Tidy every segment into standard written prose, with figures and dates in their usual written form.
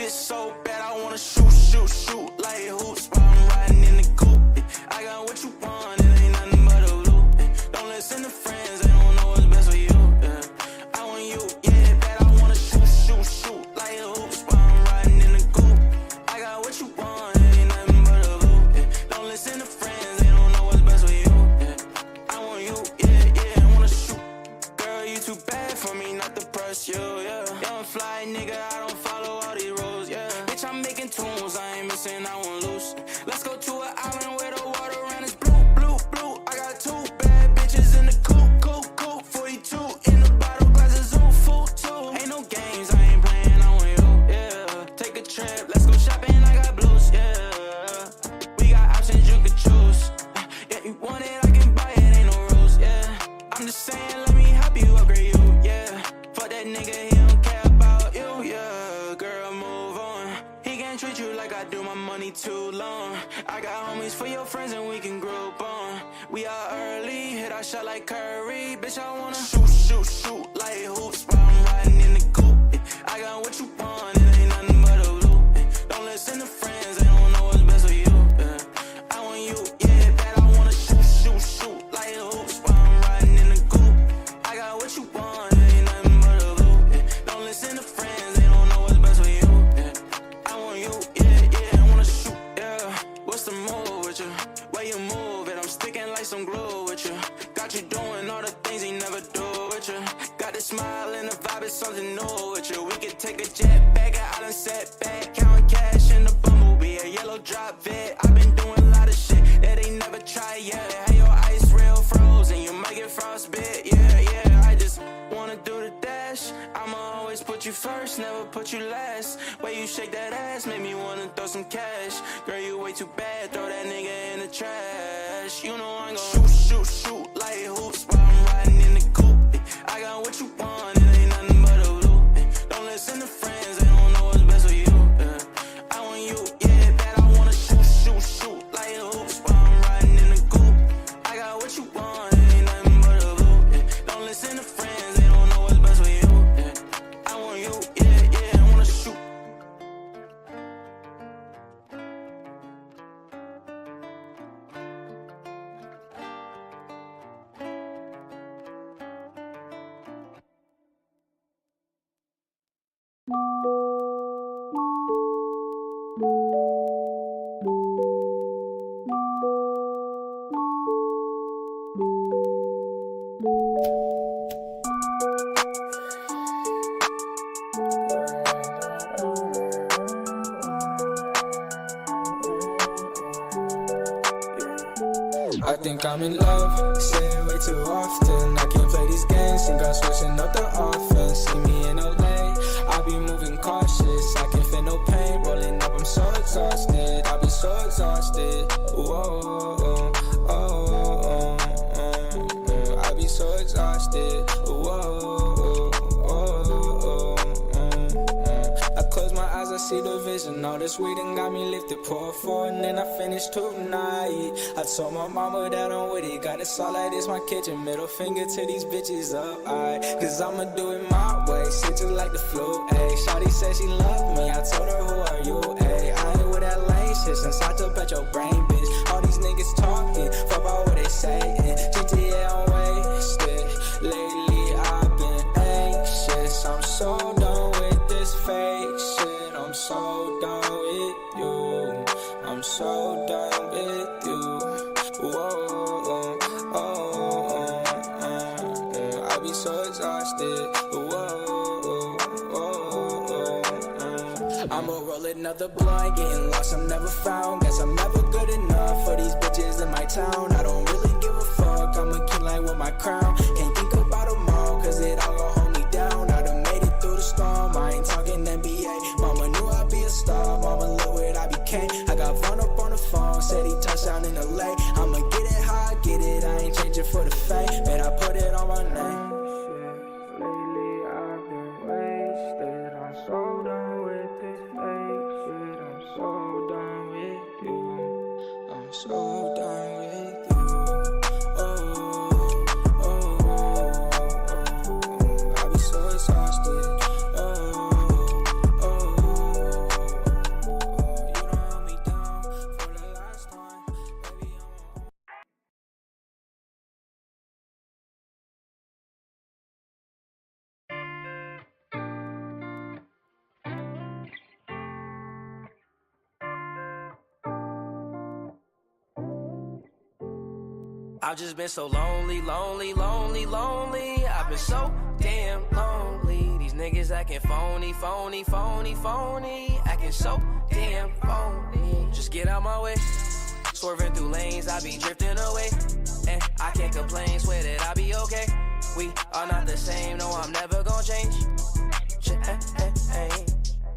it so bad, I wanna shoot like hoops while I'm riding in the coupe. I got what you want, it ain't nothing but a loop. Don't listen to friends, they don't know what's best for you. I want you, yeah, bad, I wanna shoot like hoops while I'm riding in the coupe. I got what you want, it ain't nothing but a loop. Don't listen to friends, they don't know what's best for you. I want you, yeah, I wanna shoot. Girl, you too bad for me not to press you, yeah. Young fly nigga, I don't follow all these rules, yeah. Bitch, I'm making tunes, I ain't missing, I won't lose. Let's go to an island where the water around is blue. I got two bad bitches in the coupe, 42 in the bottle, glasses on full too. Ain't no games, I ain't playing, I want you, yeah. Take a trip, let's go shopping, I got blues, yeah. We got options, you can choose. Yeah, you want it, I can buy it, ain't no rules, yeah. I'm just saying, let me help you upgrade you, yeah. Fuck that nigga, he don't care about you, yeah. Girl, move on. He can't treat you like I do, my money too long. I got homies for your friends and we can group on. We are early, hit our shot like Curry. Bitch, I wanna shoot like hoops while I'm riding in the coupe. I got what you want, it ain't nothing but a loop. Don't listen to friends, they don't know what's best for you. I want you, yeah, bad, I wanna shoot like hoops while I'm riding in the coupe. I got what you want, it ain't nothing but a loop. Don't listen to friends, they don't know what's best for you. I want you, yeah, I wanna shoot, yeah. What's the move with you? Where you move it? I'm sticking like some glue with you. Got you doing all the things he never do with you. Got the smile and the vibe, it's something new with you. We could take a jet back, I done set back. Counting cash in the bumblebee, a yellow drop vet. I've been doing a lot of shit that they never tried yet. Have your ice real frozen, you might get frostbit, yeah. I just wanna do the dash. I'ma always put you first, never put you last. Way you shake that ass, make me wanna throw some cash. Girl, you way too bad, throw that nigga in the trash. You know I'm gon' shoot like hoops while I'm riding in the coupe. I got what you want, it ain't nothing but a loop. Don't listen to friends, they don't know what's best for you. I want you, yeah, bad, I wanna shoot like hoops while I'm riding in the coupe. I got what you want, it ain't nothing but a loop. Don't listen to friends, they don't know what's best for you. I want you, yeah, I wanna shoot. I think I'm in love, say it way too often. I can't play these games, think I'm switching up the offense. See me in LA, I be moving cautious. I can feel no pain, rolling up, I'm so exhausted. I be so exhausted, whoa, I be so exhausted, I close my eyes, I see the vision. All this weed and got me lifted, pour four and then I finish tonight. I told my mama that I'm with it, got it all like this my kitchen. Middle finger to these bitches up, cause I'ma do it my way, shit just like the flu, ayy. Shawty said she love me, I told her who are you, ayy. I ain't with that lame shit since I took out your brain, bitch. All these niggas talking, fuck about what they saying. GTA I'm wasted, lately I've been anxious. I'm so done with this fake shit, I'm so done with you, I'm so done with you, I be so exhausted, I'ma roll another blunt, getting lost, I'm never found. Guess I'm never good enough for these bitches in my town. I don't really give a fuck, I'm a king like with my crown. Can't think about them all, cause it all gon' hold me down. I done made it through the storm, I ain't talking NBA. Mama knew I'd be a star, mama look what I became. I got Vaughn up on the phone, said he touched down in LA. I'ma get it how I get it, I ain't changing for the fame. Bet I put it on my name. Lately I've been wasted, I'm so done with this fake shit. I'm so done with you, I'm so done with you. I be so exhausted. I've just been so lonely, lonely, lonely, lonely. I've been so damn lonely. These niggas acting phony, phony, phony, phony. Acting so damn phony. Just get out my way. Swerving through lanes, I be drifting away. And I can't complain, swear that I be okay. We are not the same, no, I'm never gonna change.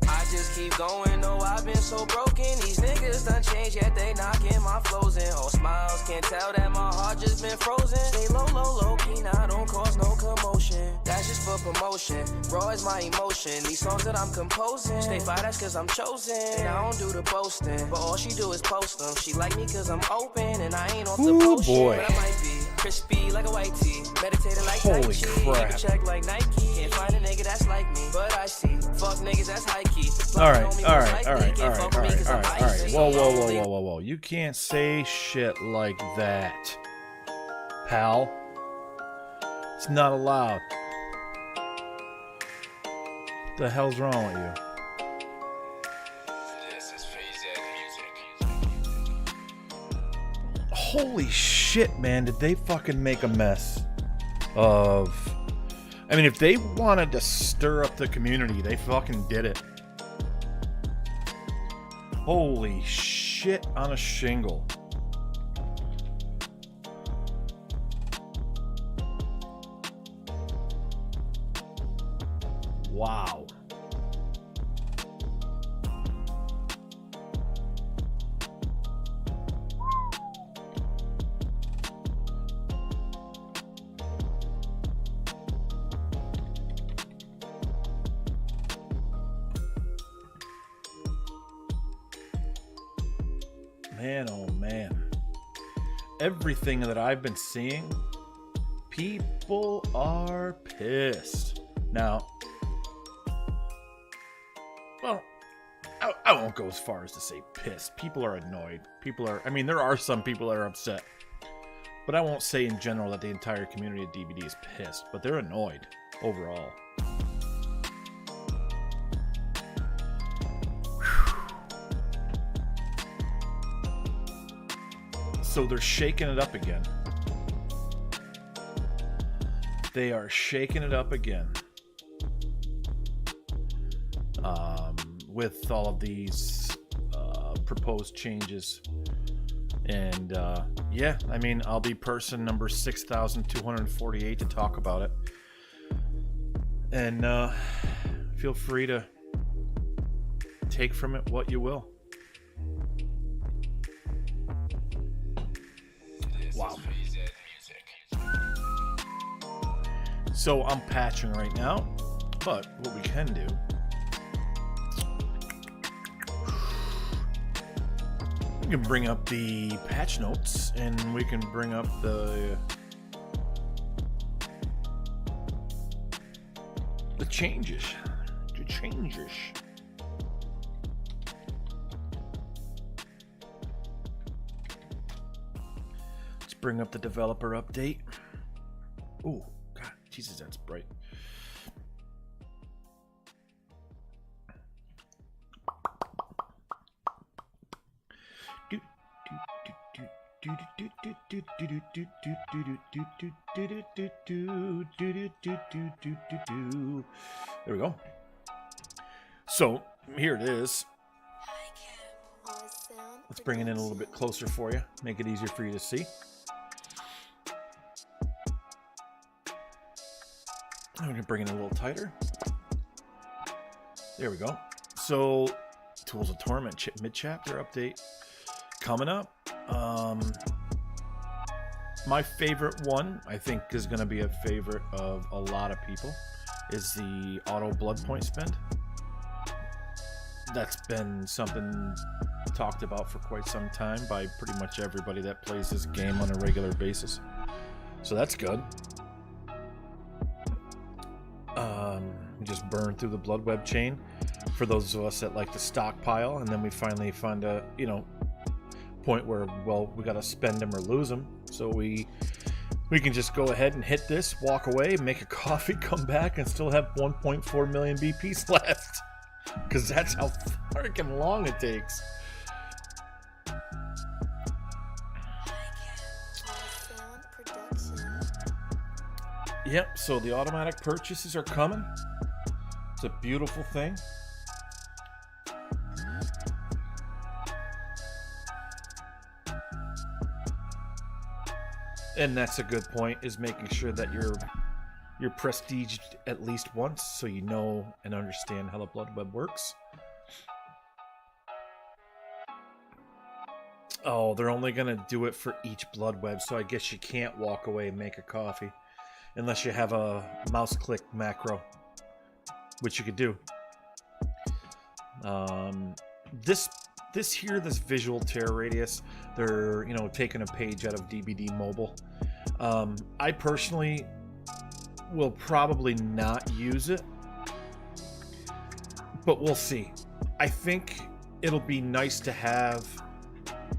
I just keep going, no, I've been so broken. These niggas done changed, yet they knocking my flows in. All smiles, can't tell that my heart just been frozen. Stay low, low, low key, now don't cause no commotion. That's just for promotion, raw is my emotion. These songs that I'm composing, stay fly, that's cause I'm chosen. I don't do the boasting, but all she do is post them. She like me cause I'm open, and I ain't off the potion. Boy. But I might be crispy like a white tee, meditating like Holy Tai Chi, crap. check like Nike. Can't find a nigga that's like me, but I see fuck niggas that's high key. All right. Whoa. You can't say shit like that, pal. It's not allowed. What the hell's wrong with you? Holy shit, man. Did they fucking make a mess of... I mean, if they wanted to stir up the community, they fucking did it. Holy shit on a shingle. Wow. Man, oh man. Everything that I've been seeing, people are pissed. Now, well, I won't go as far as to say pissed. People are annoyed. I mean, there are some people that are upset. But I won't say in general that the entire community of DVD is pissed. But they're annoyed overall. So they're shaking it up again. They are shaking it up again. With all of these proposed changes. And yeah, I mean, I'll be person number 6,248 to talk about it. And feel free to take from it what you will. Wow. So I'm patching right now, but what we can do, we can bring up the patch notes and we can bring up the changes. Bring up the developer update. Oh, God, Jesus, that's bright. There we go. So, here it is. Let's bring it in a little bit closer for you. Make it easier for you to see. I'm going to bring it in a little tighter. There we go. So, Tools of Torment mid-chapter update coming up. My favorite one, I think, is going to be a favorite of a lot of people, is the auto blood point spend. That's been something talked about for quite some time by pretty much everybody that plays this game on a regular basis. So that's good. We just burn through the blood web chain for those of us that like to stockpile, and then we finally find a point where, well, we got to spend them or lose them. So we can just go ahead and hit this, walk away, make a coffee, come back, and still have 1.4 million BPs left. Because that's how freaking long it takes. Yep, so the automatic purchases are coming. It's a beautiful thing. And that's a good point, is making sure that you're prestiged at least once, so you know and understand how the blood web works. Oh, they're only going to do it for each blood web, so I guess you can't walk away and make a coffee. Unless you have a mouse click macro, which you could do. This visual tear radius, they're, you know, taking a page out of DBD Mobile. I personally will probably not use it, but we'll see. I think it'll be nice to have.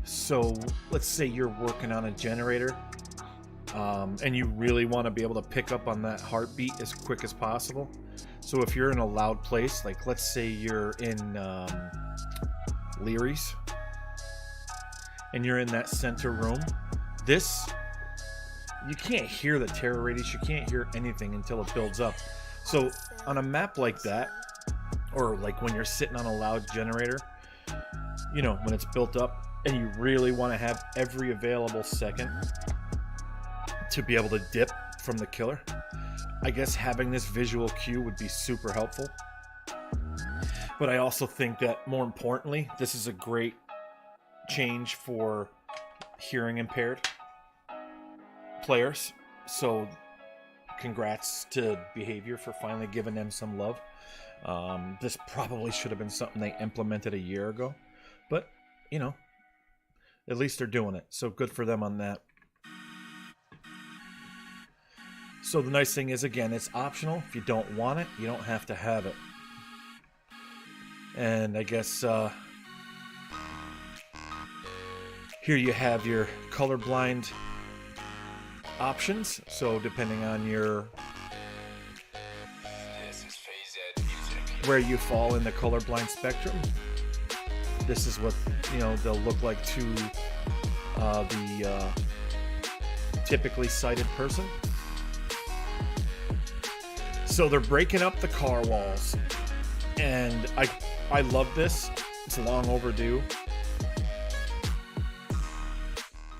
So let's say you're working on a generator, and you really want to be able to pick up on that heartbeat as quick as possible. So if you're in a loud place, like let's say you're in Leary's, and you're in that center room, you can't hear the terror radius, you can't hear anything until it builds up. So on a map like that, or like when you're sitting on a loud generator, you know, when it's built up, and you really want to have every available second to be able to dip from the killer, I guess having this visual cue would be super helpful. But I also think that, more importantly, this is a great change for hearing impaired players. So congrats to Behavior for finally giving them some love. This probably should have been something they implemented a year ago, but you know, at least they're doing it, so good for them on that. So the nice thing is, again, it's optional. If you don't want it, you don't have to have it. And I guess here you have your colorblind options. So depending on where you fall in the colorblind spectrum, this is what, you know, they'll look like to the typically sighted person. So they're breaking up the car walls, and I love this. It's long overdue.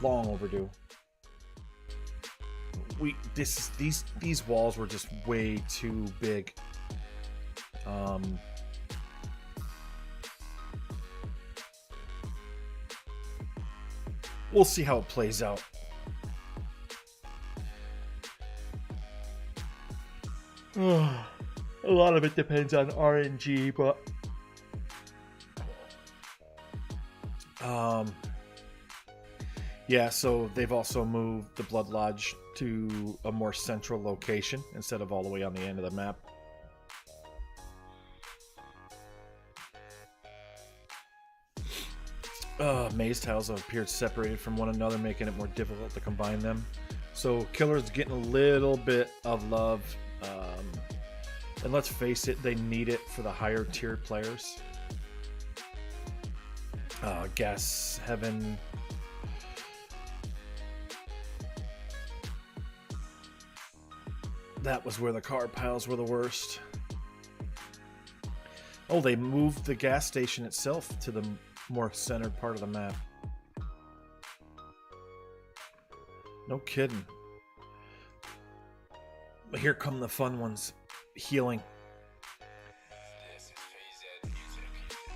Long overdue. These walls were just way too big. We'll see how it plays out. A lot of it depends on RNG, but yeah, so they've also moved the Blood Lodge to a more central location instead of all the way on the end of the map. Maze tiles have appeared separated from one another, making it more difficult to combine them. So Killer's getting a little bit of love, and let's face it, they need it for the higher tier players. Gas Heaven. That was where the car piles were the worst. Oh, they moved the gas station itself to the more centered part of the map. No kidding. But here come the fun ones. Healing.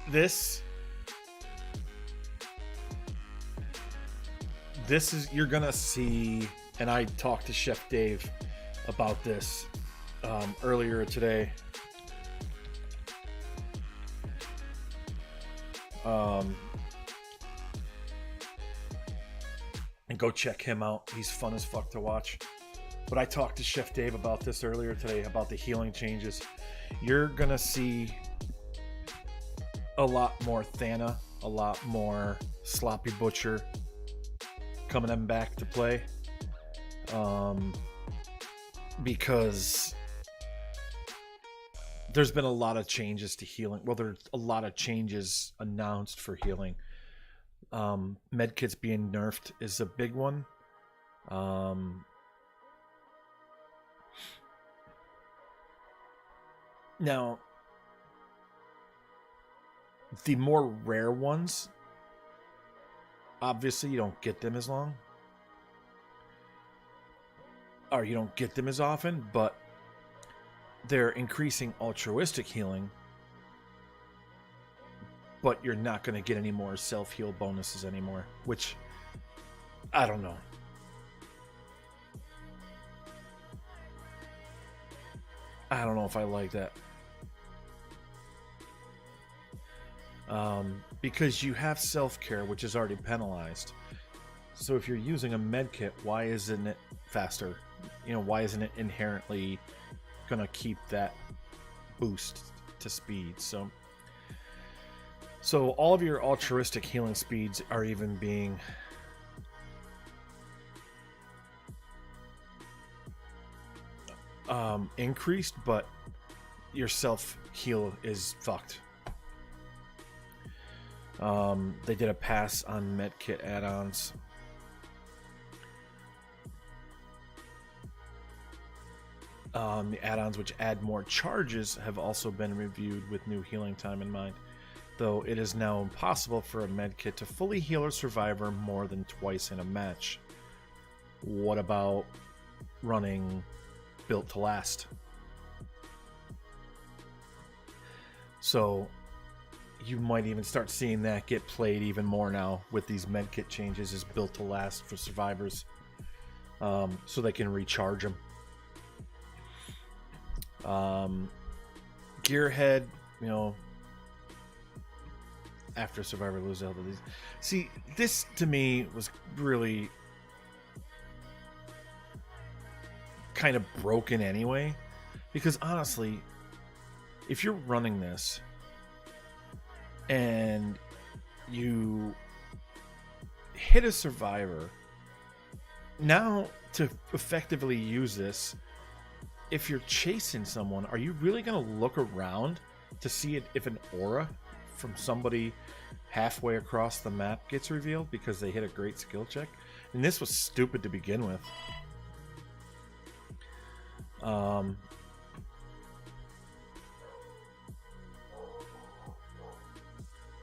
This is, you're gonna see, and I talked to Chef Dave about this earlier today. And go check him out. He's fun as fuck to watch. But I talked to Chef Dave about this earlier today, about the healing changes. You're gonna see a lot more Thana, a lot more Sloppy Butcher coming back to play. Because there's been a lot of changes to healing. Well, there's a lot of changes announced for healing. Medkits being nerfed is a big one. Now, the more rare ones, obviously you don't get them as long. Or you don't get them as often, but they're increasing altruistic healing. But you're not going to get any more self-heal bonuses anymore. Which, I don't know. I don't know if I like that. Because you have self-care, which is already penalized. So if you're using a med kit, why isn't it faster? You know, why isn't it inherently going to keep that boost to speed? So all of your altruistic healing speeds are even being increased, but your self-heal is fucked. They did a pass on medkit add-ons. The add-ons which add more charges have also been reviewed with new healing time in mind, though it is now impossible for a medkit to fully heal a survivor more than twice in a match. What about running built to last? So you might even start seeing that get played even more now with these medkit changes, is built to last for survivors, so they can recharge them. Gearhead, you know, after survivor loses health. See, this to me was really kind of broken anyway, because honestly, if you're running this and you hit a survivor, now to effectively use this, if you're chasing someone, are you really going to look around to see if an aura from somebody halfway across the map gets revealed because they hit a great skill check? And this was stupid to begin with.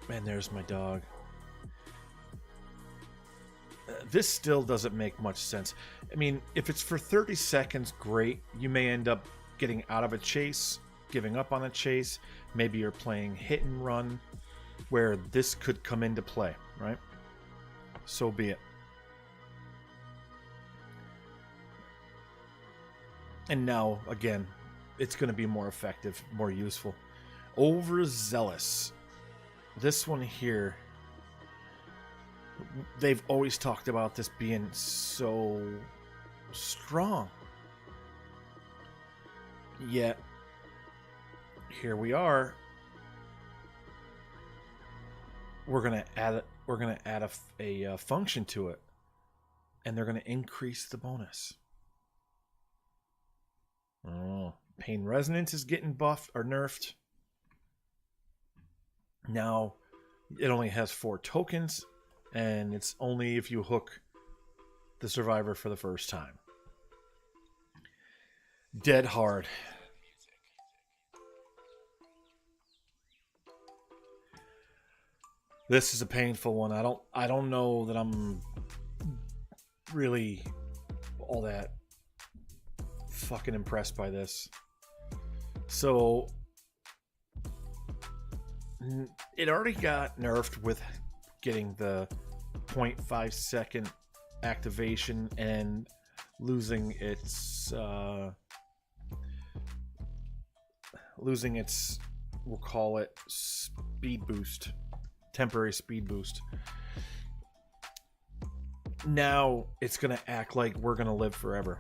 Man, there's my dog. This still doesn't make much sense. I mean, if it's for 30 seconds, great. You may end up getting out of a chase, giving up on a chase. Maybe you're playing hit and run, where this could come into play, right? So be it. And now, again, it's going to be more effective, more useful. Overzealous. This one here, they've always talked about this being so strong. Yet, here we are. We're gonna add a function to it, and they're gonna increase the bonus. Oh, pain resonance is getting buffed or nerfed. Now it only has 4 tokens, and it's only if you hook the survivor for the first time. Dead hard. This is a painful one. I don't know that I'm really all that fucking impressed by this. So it already got nerfed with getting the 0.5 second activation and losing its we'll call it speed boost, temporary speed boost. Now it's gonna act like we're gonna live forever,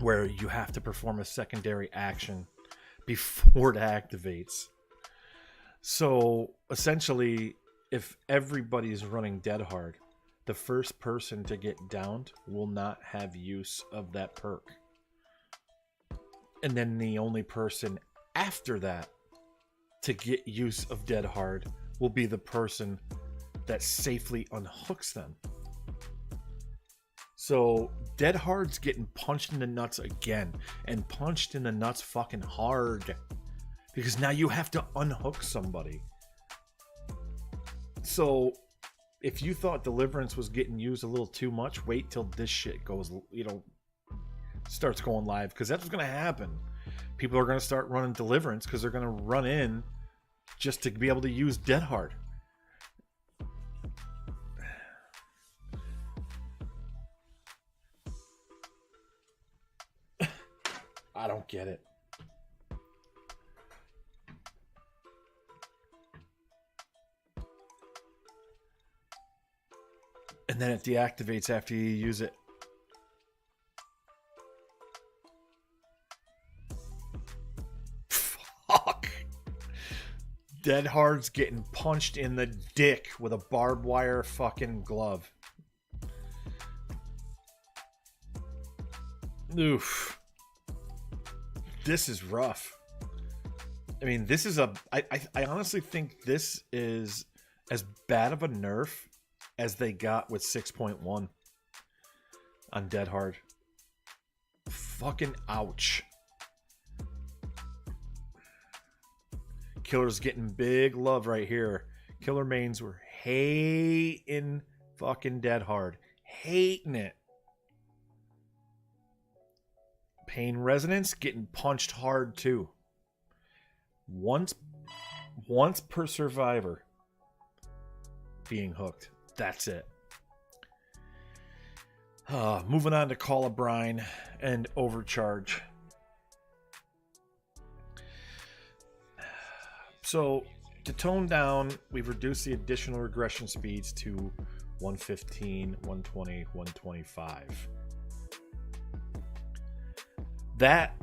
where you have to perform a secondary action before it activates. So essentially, if everybody's running dead hard, the first person to get downed will not have use of that perk. And then the only person after that to get use of dead hard will be the person that safely unhooks them. So Dead Hard's getting punched in the nuts again, and punched in the nuts fucking hard, because now you have to unhook somebody. So if you thought Deliverance was getting used a little too much, wait till this shit goes, starts going live, because that's what's going to happen. People are going to start running Deliverance because they're going to run in just to be able to use Dead Hard. I don't get it. And then it deactivates after you use it. Fuck. Dead Hard's getting punched in the dick with a barbed wire fucking glove. Oof. This is rough. I mean, this is I honestly think this is as bad of a nerf as they got with 6.1 on Dead Hard. Fucking ouch. Killer's getting big love right here. Killer mains were hating fucking Dead Hard. Hating it. Pain Resonance getting punched hard too. Once per survivor being hooked. That's it. Moving on to Call of Brine and Overcharge. So to tone down, we've reduced the additional regression speeds to 115, 120, 125. That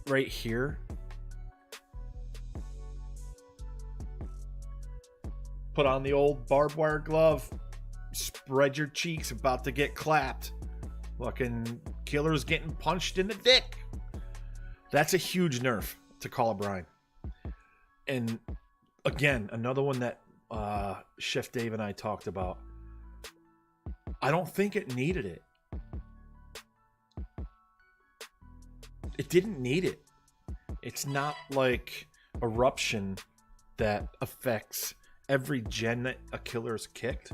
right here put on the old barbed wire glove, spread your cheeks, about to get clapped. Fucking Killer's getting punched in the dick. That's a huge nerf to Call of Brine. And again, another one that Chef Dave and I talked about. I don't think it needed it. It didn't need it. It's not like Eruption that affects every gen that a killer's kicked.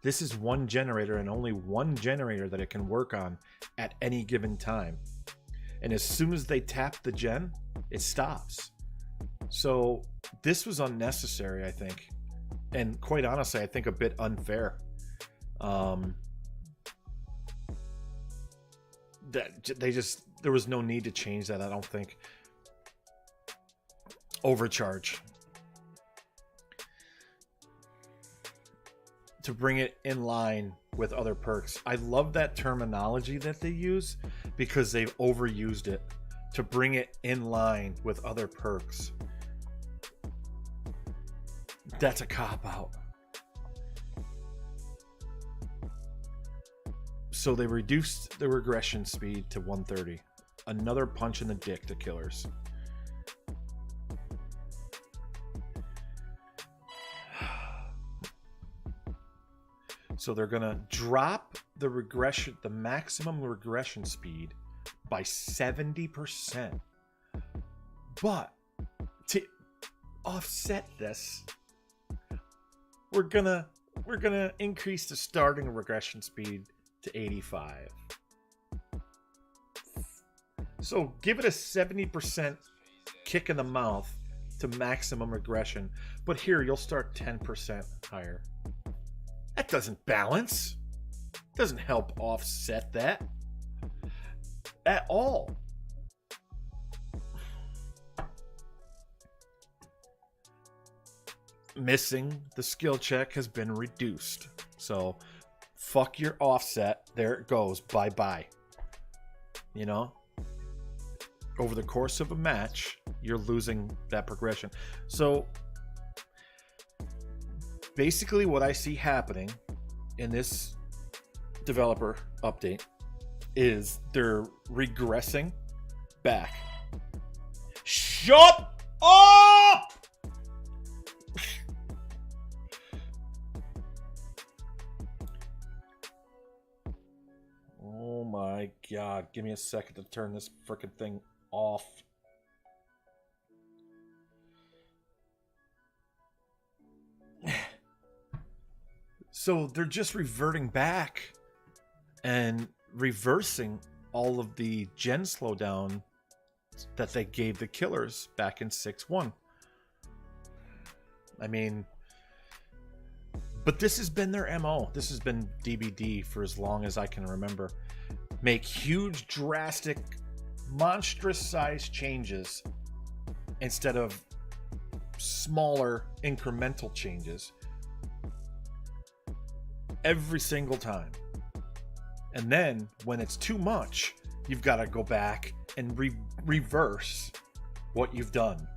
This is one generator and only one generator that it can work on at any given time. And as soon as they tap the gen, it stops. So this was unnecessary, I think. And quite honestly, I think a bit unfair. There was no need to change that, I don't think. Overcharge. To bring it in line with other perks. I love that terminology that they use because they've overused it. To bring it in line with other perks. That's a cop-out. So they reduced the regression speed to 130. Another punch in the dick to killers. So they're gonna drop the maximum regression speed by 70%. But to offset this, we're gonna increase the starting regression speed to 85. So give it a 70% kick in the mouth to maximum regression. But here you'll start 10% higher. That doesn't balance. Doesn't help offset that at all. Missing the skill check has been reduced. So fuck your offset. There it goes. Bye-bye. You know? Over the course of a match, you're losing that progression. So basically what I see happening in this developer update is they're regressing back. Shut up! my god. Give me a second to turn this frickin' thing off. So they're just reverting back and reversing all of the gen slowdown that they gave the killers back in 6-1. I mean, but this has been their MO. This has been DBD for as long as I can remember. Make huge, drastic, monstrous size changes instead of smaller, incremental changes every single time. And then when it's too much, you've got to go back and reverse what you've done.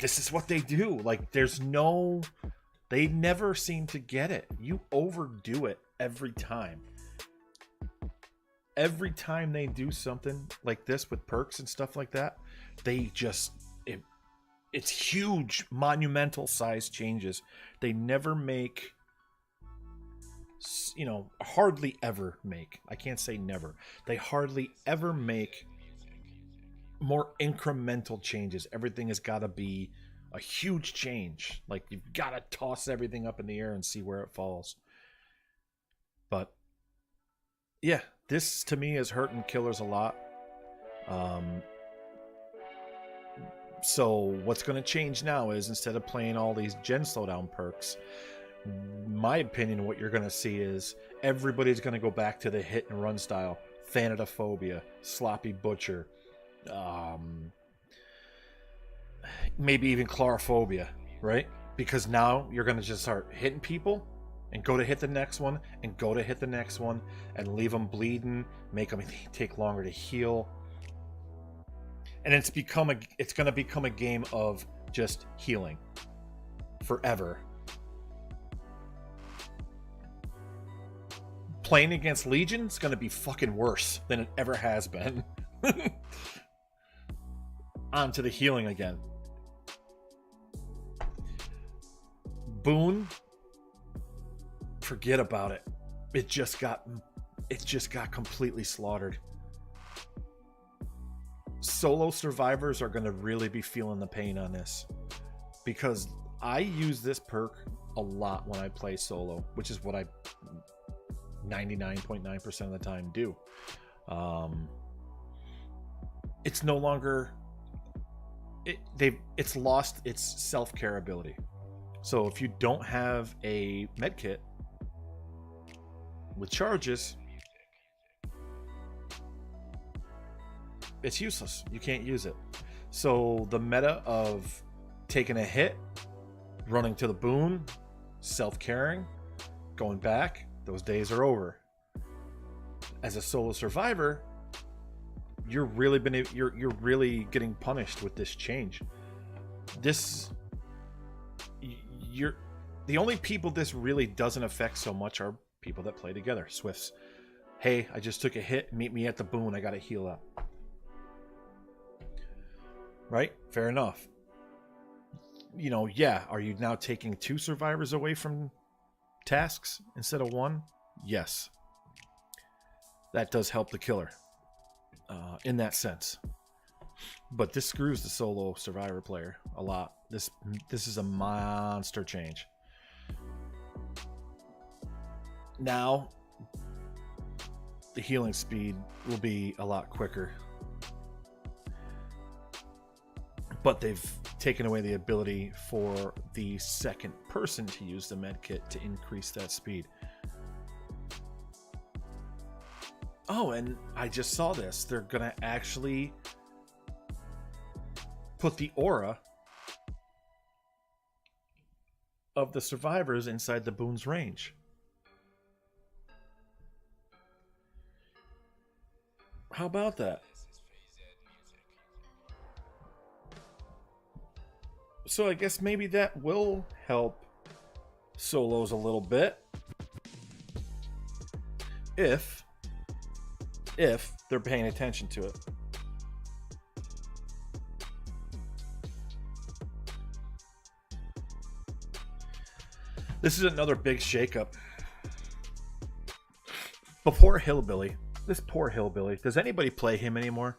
This is what they do. Like, they never seem to get it. You overdo it every time. Every time they do something like this with perks and stuff like that, they just, it's huge, monumental size changes. They never make, hardly ever make, I can't say never, they hardly ever make more incremental changes. Everything has got to be a huge change. Like, you've got to toss everything up in the air and see where it falls. But yeah, this to me is hurting killers a lot. So what's going to change now is, instead of playing all these gen slowdown perks, my opinion, what you're going to see is everybody's going to go back to the hit and run style. Thanatophobia, Sloppy Butcher, maybe even Chlorophobia, right? Because now you're going to just start hitting people and go to hit the next one and go to hit the next one and leave them bleeding, make them take longer to heal. And it's going to become a game of just healing forever. Playing against Legion is going to be fucking worse than it ever has been. On to the healing again. Boone, forget about it. It just got completely slaughtered. Solo survivors are going to really be feeling the pain on this, because I use this perk a lot when I play solo, which is what I 99.9% of the time do. It's no longer, it's lost its self-care ability. So if you don't have a medkit with charges, it's useless. You can't use it. So the meta of taking a hit, running to the boon, self-caring, going back, those days are over. As a solo survivor, you're really getting punished with this change. The only people this really doesn't affect so much are people that play together. Swifts. Hey, I just took a hit. Meet me at the boon. I got to heal up. Right? Fair enough. Yeah. Are you now taking 2 survivors away from tasks instead of 1? Yes. That does help the killer in that sense. But this screws the solo survivor player a lot. This is a monster change. Now, the healing speed will be a lot quicker. But they've taken away the ability for the second person to use the medkit to increase that speed. Oh, and I just saw this. They're going to actually put the aura of the survivors inside the boon's range. How about that? So I guess maybe that will help solos a little bit. If they're paying attention to it. This is another big shakeup. Before Hillbilly, This poor hillbilly. Does anybody play him anymore?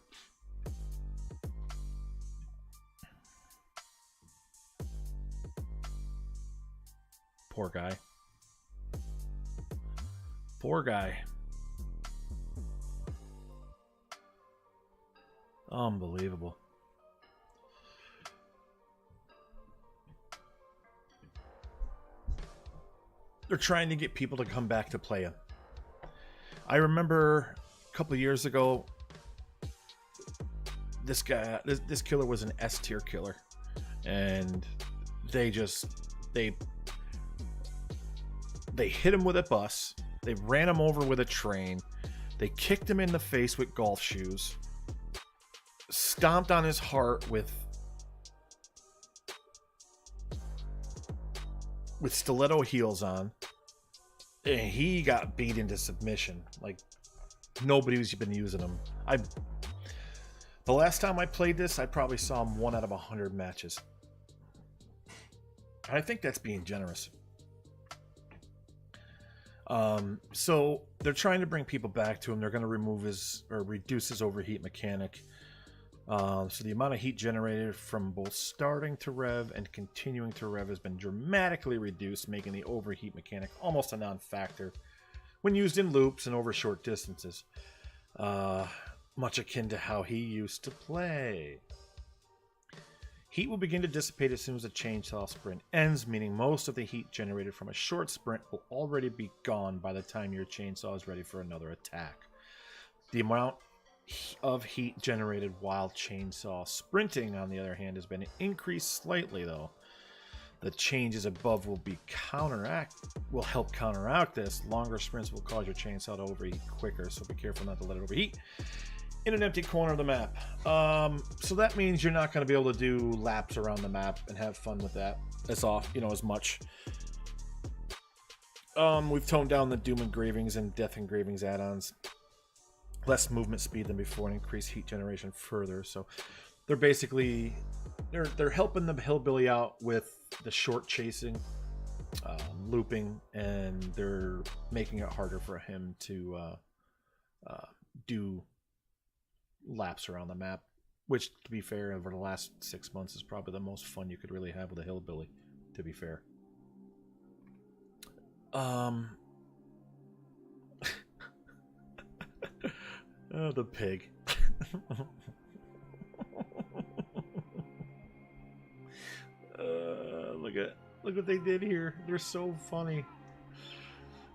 Poor guy. Poor guy. Unbelievable. They're trying to get people to come back to play him. I remember a couple of years ago, this killer was an S tier killer, and they hit him with a bus, they ran him over with a train, they kicked him in the face with golf shoes, stomped on his heart with stiletto heels on, and he got beat into submission. Like, nobody's been using him. The last time I played this, I probably saw him 1 out of 100 matches. I think that's being generous. So they're trying to bring people back to him. They're going to reduce his overheat mechanic. So the amount of heat generated from both starting to rev and continuing to rev has been dramatically reduced, making the overheat mechanic almost a non-factor when used in loops and over short distances. Much akin to how he used to play. Heat will begin to dissipate as soon as the chainsaw sprint ends, meaning most of the heat generated from a short sprint will already be gone by the time your chainsaw is ready for another attack. The amount of heat generated while chainsaw sprinting, on the other hand, has been increased slightly, though. The changes above will help counteract this. Longer sprints will cause your chainsaw to overheat quicker, so be careful not to let it overheat in an empty corner of the map. So that means you're not going to be able to do laps around the map and have fun with that as much. We've toned down the Doom Engravings and Death Engravings add-ons. Less movement speed than before and increased heat generation further. So they're basically they're helping the hillbilly out with the short chasing, looping, and they're making it harder for him to do laps around the map, which, to be fair, over the last 6 months is probably the most fun you could really have with a hillbilly, to be fair. Oh, the pig. Look what they did here. They're so funny.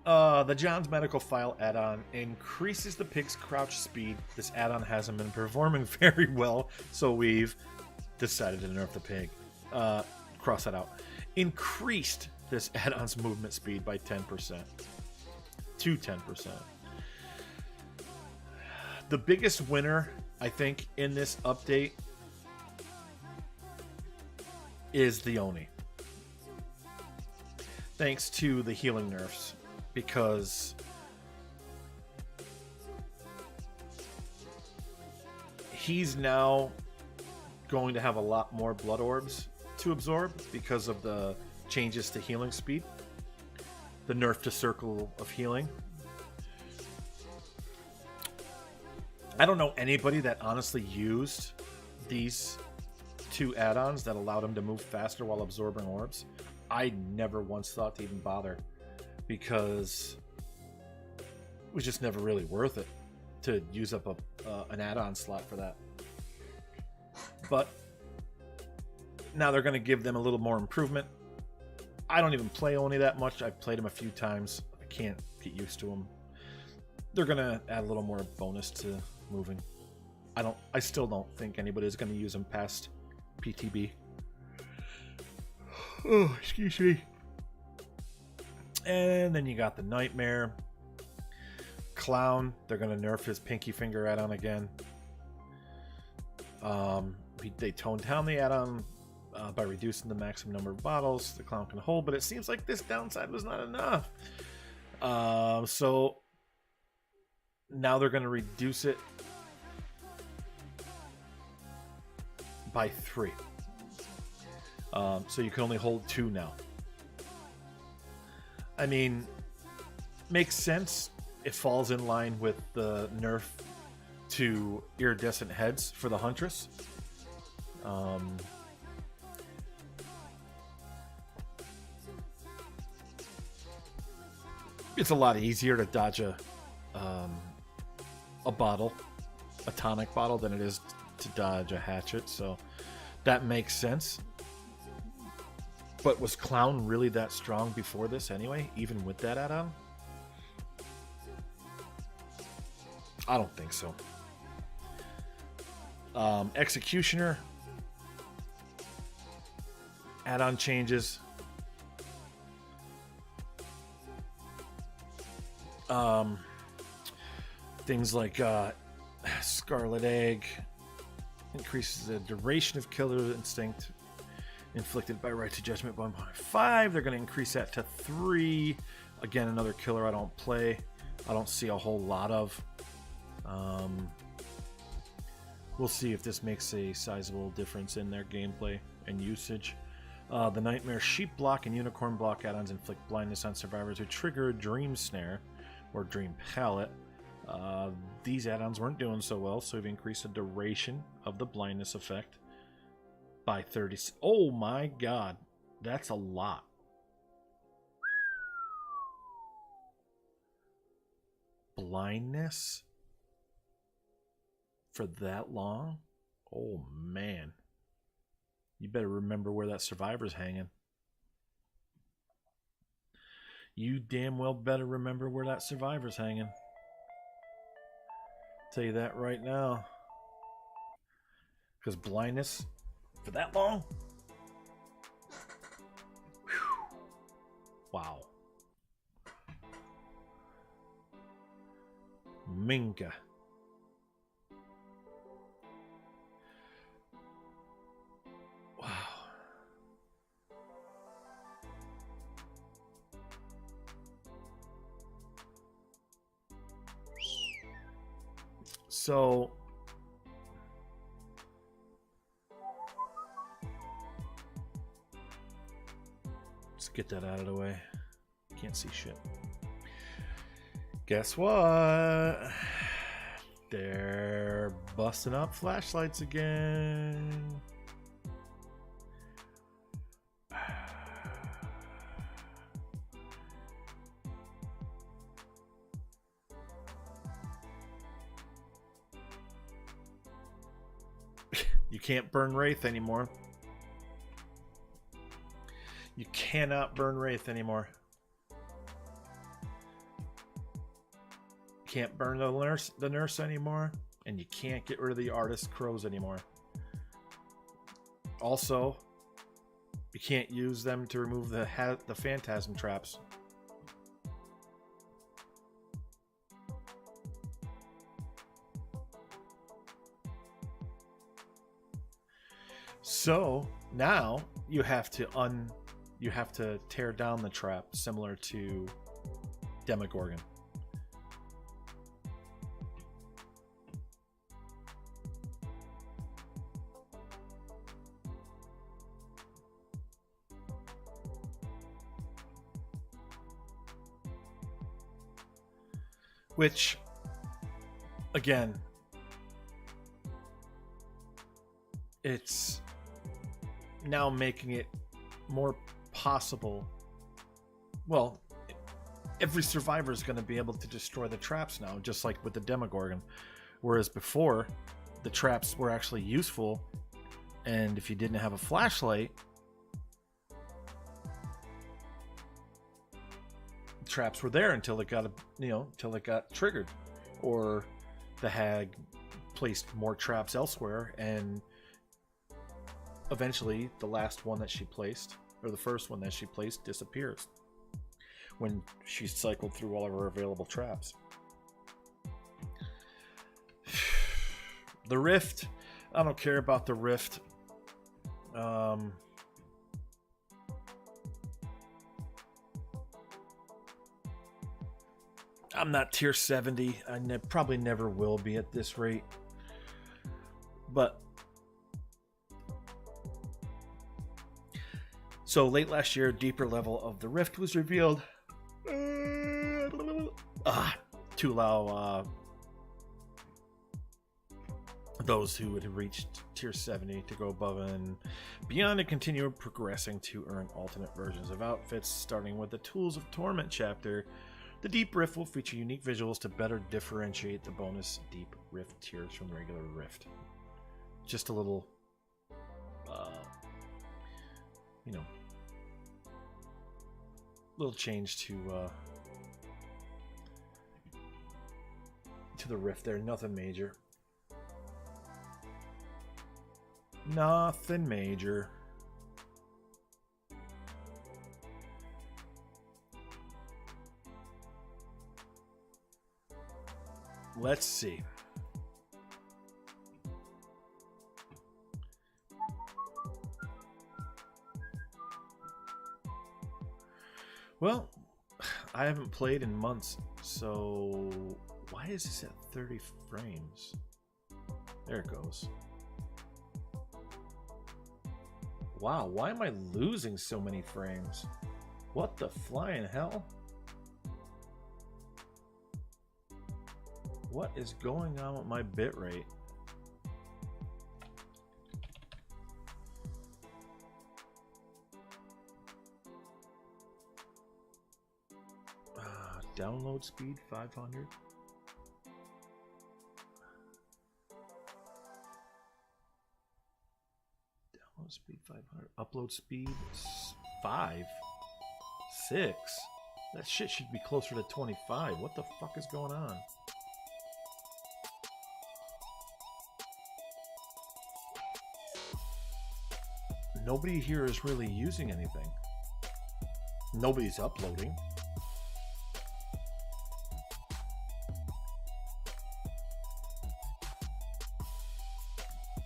The John's Medical File add-on increases the pig's crouch speed. This add-on hasn't been performing very well, so we've decided to nerf the pig. Cross that out. Increased this add-on's movement speed by 10%. To 10%. The biggest winner, I think, in this update is the Oni. Thanks to the healing nerfs, because he's now going to have a lot more blood orbs to absorb because of the changes to healing speed. The nerf to circle of healing. I don't know anybody that honestly used these 2 add-ons that allowed him to move faster while absorbing orbs. I never once thought to even bother, because it was just never really worth it to use up an add-on slot for that. But now they're going to give them a little more improvement. I don't even play Oni that much. I've played him a few times. I can't get used to him. They're going to add a little more bonus to moving. I still don't think anybody's going to use him past PTB. Oh, excuse me. And then you got the Nightmare. Clown, they're going to nerf his pinky finger add-on again. They toned down the add-on by reducing the maximum number of bottles the Clown can hold, but it seems like this downside was not enough. So now they're going to reduce it by 3. So you can only hold 2 now. I mean, makes sense. it falls in line with the nerf to iridescent heads for the Huntress. It's a lot easier to dodge a bottle, a tonic bottle, than it is to dodge a hatchet, so that makes sense. But was Clown really that strong before this anyway, even with that add-on? I don't think so. Executioner add-on changes. Things like Scarlet Egg increases the duration of Killer Instinct inflicted by right to judgment by 1.5. They're going to increase that to 3. Again, another killer I don't play. I don't see a whole lot of. We'll see if this makes a sizable difference in their gameplay and usage. The Nightmare Sheep Block and Unicorn Block add-ons inflict blindness on survivors who trigger a Dream Snare or Dream Palette. These add-ons weren't doing so well, so we've increased the duration of the blindness effect by 30. Oh my god, that's a lot. Blindness for that long? Oh man. You better remember where that survivor's hanging. You damn well better remember where that survivor's hanging. Tell you that right now. Because blindness for that long? Whew. Wow. Minka. Wow. So let's get that out of the way. Can't see shit. Guess what? They're busting up flashlights again. You can't burn Wraith anymore. You cannot burn Wraith anymore. Can't burn the nurse anymore, and you can't get rid of the artist crows anymore. Also, you can't use them to remove the phantasm traps. So now you have to tear down the trap, similar to Demogorgon. Which, again, it's now making it more possible. Well, every survivor is going to be able to destroy the traps now, just like with the Demogorgon. Whereas before, the traps were actually useful, and if you didn't have a flashlight, traps were there until it got until it got triggered, or the hag placed more traps elsewhere, and eventually the last one that she placed, or the first one that she placed, disappears when she cycled through all of her available traps. The Rift, I don't care about the Rift. I'm not tier 70. I probably never will be at this rate. But so late last year, deeper level of the Rift was revealed. to allow those who had reached tier 70 to go above and beyond and continue progressing to earn alternate versions of outfits. Starting with the Tools of Torment chapter, the Deep Rift will feature unique visuals to better differentiate the bonus Deep Rift tiers from the regular Rift. Just a little, you know, little change to the Rift there. Nothing major. Nothing major. Let's see. Well, I haven't played in months, so why is this at 30 frames? There it goes. Wow, why am I losing so many frames? What the flying hell? What is going on with my bitrate? Download speed 500. Download speed 500. Upload speed 5. 6. That shit should be closer to 25. What the fuck is going on? Nobody here is really using anything. Nobody's uploading.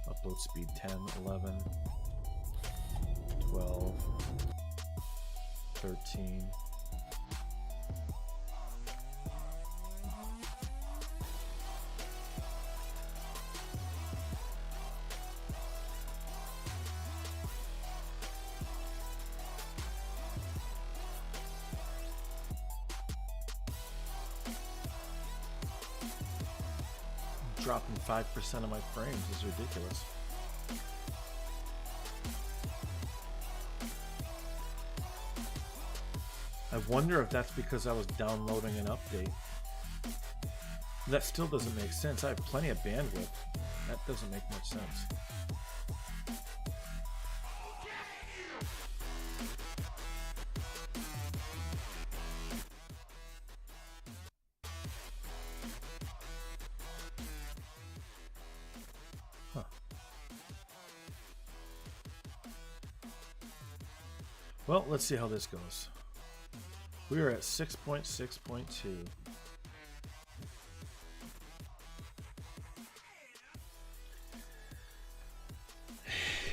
Upload speed 10, 11, 12, 13. Dropping 5% of my frames is ridiculous. I wonder if that's because I was downloading an update. That still doesn't make sense. I have plenty of bandwidth. That doesn't make much sense. Huh. Well, let's see how this goes. We are at 6.6.2.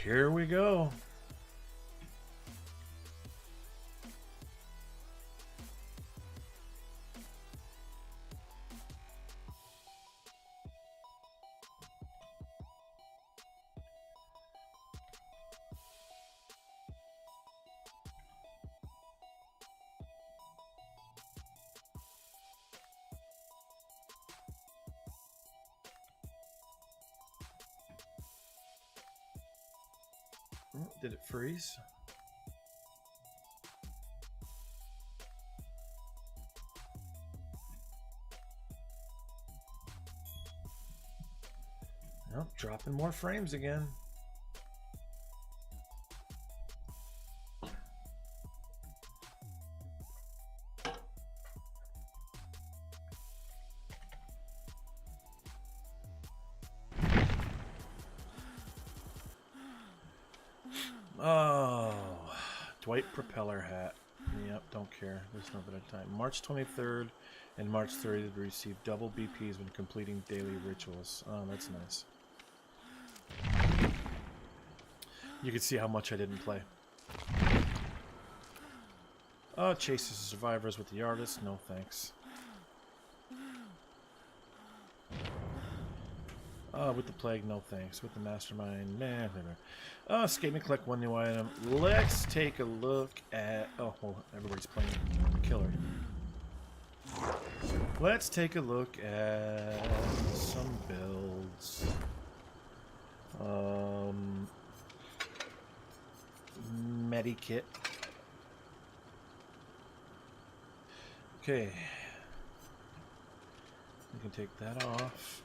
Here we go. Did it freeze? Nope, dropping more frames again. Oh, Dwight propeller hat. Yep, don't care. There's no better time. March 23rd and March 30th to receive double BPs when completing daily rituals. Oh, that's nice. You can see how much I didn't play. Oh, chases survivors with the artist. No thanks. With the plague, no thanks. With the mastermind, nah. Escape and collect one new item. Let's take a look at. Oh, well, everybody's playing Killer. Let's take a look at some builds. Medikit. Okay. We can take that off.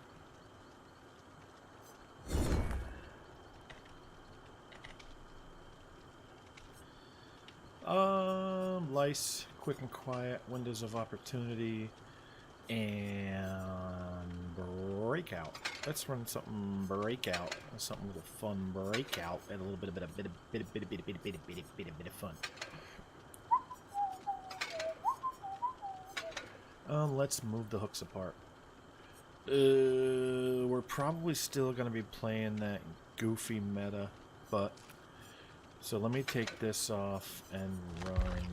Lice, quick and quiet, windows of opportunity, and breakout. Let's run something breakout. Something with a fun breakout and a little bit of fun. Let's move the hooks apart. We're probably still gonna be playing that goofy meta, but so let me take this off and run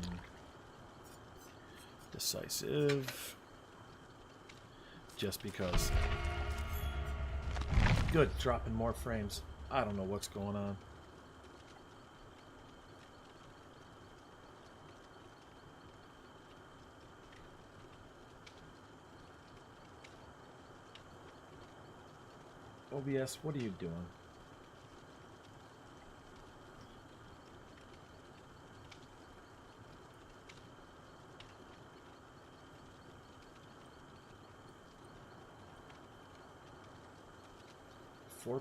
decisive, just because. Good, dropping more frames. I don't know what's going on. OBS, what are you doing?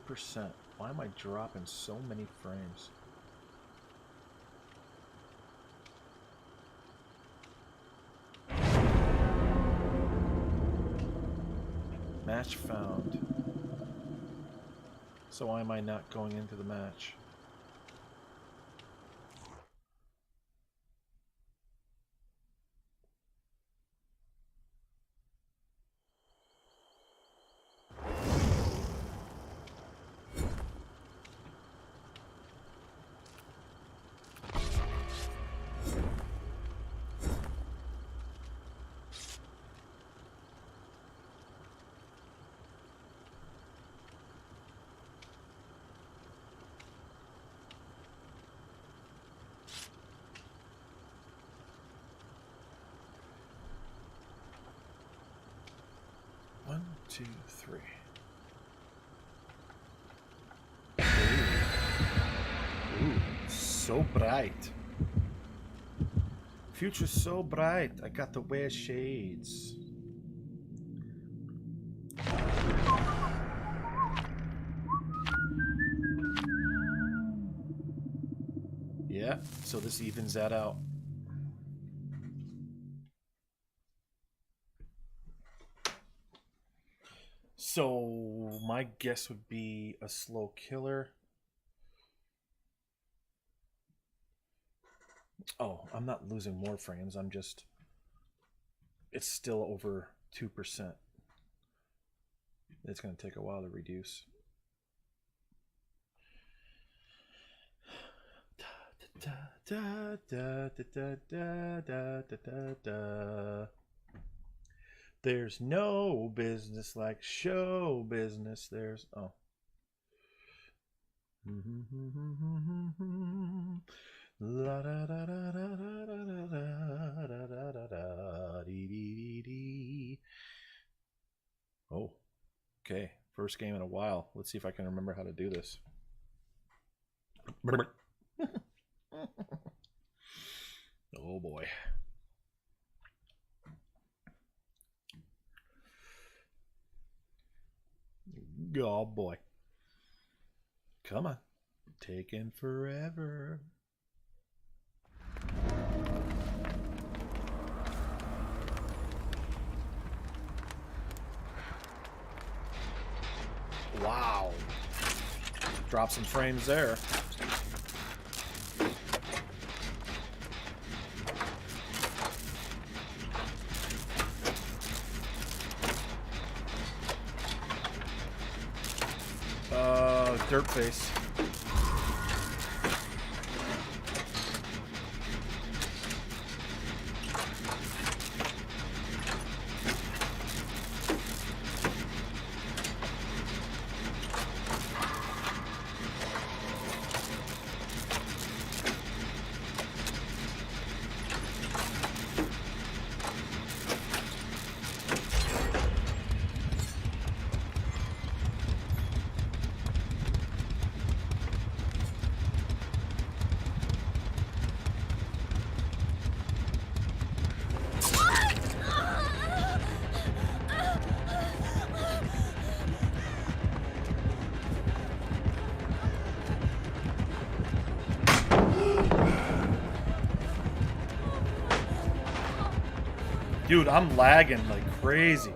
%. Why am I dropping so many frames? Match found. So why am I not going into the match? One, two, three. Ooh, so bright. Future's so bright. I got to wear shades. Yeah, so this evens that out. So my guess would be a slow killer. Oh, I'm not losing more frames. I'm just, it's still over 2%. It's going to take a while to reduce. There's no business like show business. There's La da da da da da da da da da da dee dee dee. Oh, okay. First game in a while. Let's see if I can remember how to do this. Oh boy. Oh boy. Come on. Taking forever. Wow. Drop some frames there. Dirt face. Dude, I'm lagging like crazy.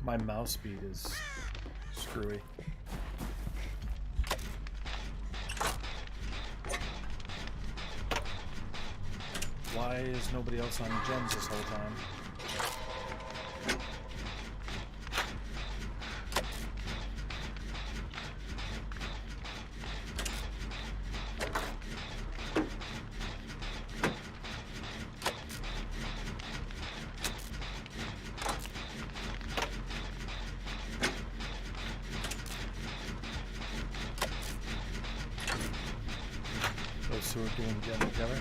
My mouse speed is screwy. Why is nobody else on gems this whole time? Those two are doing gem together.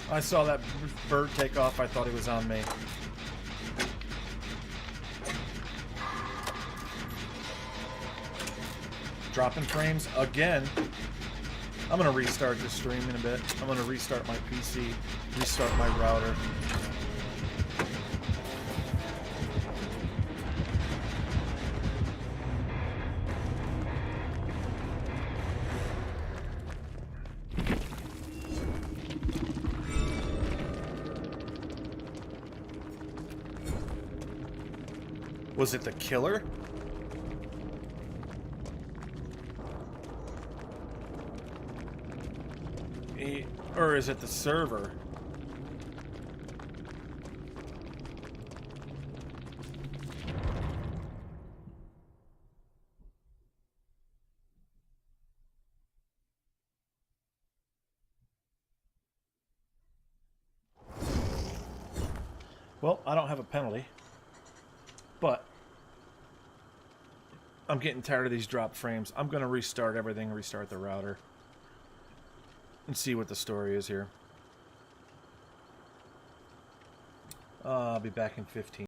I saw that bird take off. I thought he was on me. Dropping frames again. I'm going to restart this stream in a bit. I'm going to restart my PC, restart my router. Was it the killer? Or is it the server? Well, I don't have a penalty, but I'm getting tired of these drop frames. I'm going to restart everything, restart the router, and see what the story is here. I'll be back in 15.